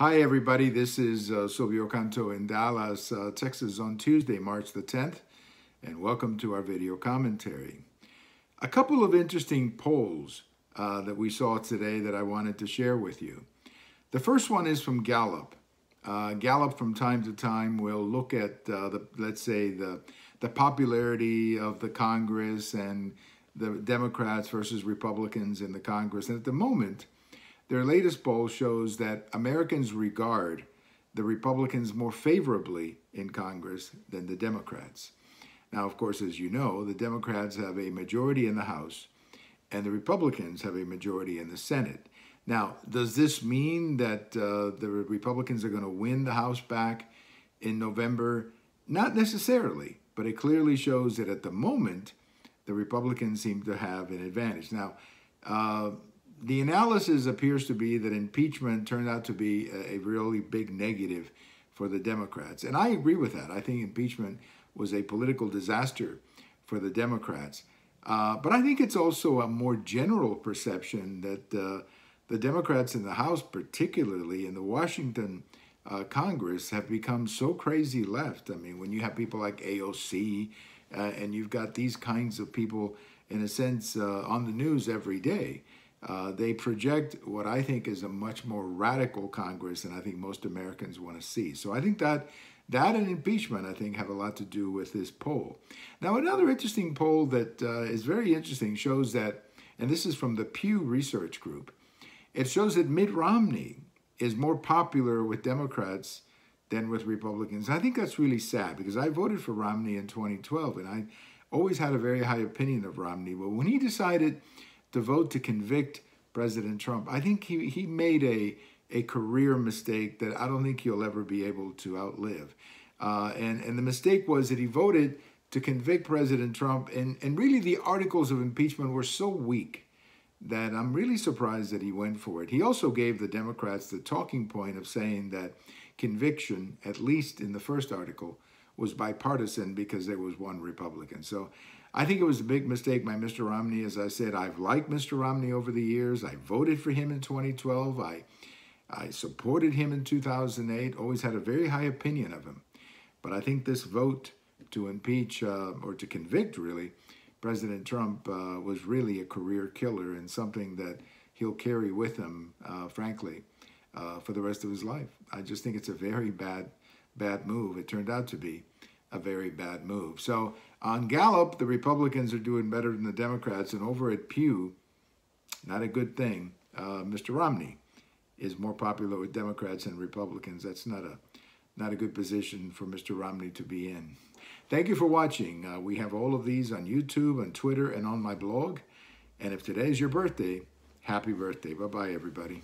Hi, everybody. This is Silvio Canto in Dallas, Texas on Tuesday, March the 10th, and welcome to our video commentary. A couple of interesting polls that we saw today that I wanted to share with you. The first one is from Gallup. Gallup from time to time will look at, let's say, the popularity of the Congress and the Democrats versus Republicans in the Congress. And at the moment, their latest poll shows that Americans regard the Republicans more favorably in Congress than the Democrats. Now, of course, as you know, the Democrats have a majority in the House and the Republicans have a majority in the Senate. Now, does this mean that the Republicans are going to win the House back in November? Not necessarily, but it clearly shows that at the moment, the Republicans seem to have an advantage. Now, the analysis appears to be that impeachment turned out to be a really big negative for the Democrats. And I agree with that. I think impeachment was a political disaster for the Democrats. But I think it's also a more general perception that the Democrats in the House, particularly in the Washington Congress, have become so crazy left. I mean, when you have people like AOC and you've got these kinds of people, in a sense, on the news every day, they project what I think is a much more radical Congress than I think most Americans want to see. So I think that and impeachment, I think, have a lot to do with this poll. Now, another interesting poll that is very interesting shows that, and this is from the Pew Research Group, it shows that Mitt Romney is more popular with Democrats than with Republicans. I think that's really sad because I voted for Romney in 2012, and I always had a very high opinion of Romney. But when he decided to vote to convict President Trump, I think he made a career mistake that I don't think he'll ever be able to outlive. And the mistake was that he voted to convict President Trump, and really the articles of impeachment were so weak that I'm really surprised that he went for it. He also gave the Democrats the talking point of saying that conviction, at least in the first article, was bipartisan because there was one Republican. So I think it was a big mistake by Mr. Romney. As I said, I've liked Mr. Romney over the years. I voted for him in 2012. I supported him in 2008, always had a very high opinion of him. But I think this vote to impeach, or to convict, really, President Trump was really a career killer and something that he'll carry with him, frankly, for the rest of his life. I just think it's a very bad move. It turned out to be a very bad move. So on Gallup, the Republicans are doing better than the Democrats, and over at Pew, not a good thing. Mr. Romney is more popular with Democrats than Republicans. That's not a good position for Mr. Romney to be in. Thank you for watching. We have all of these on YouTube, on Twitter, and on my blog. And if today is your birthday, happy birthday. Bye-bye, everybody.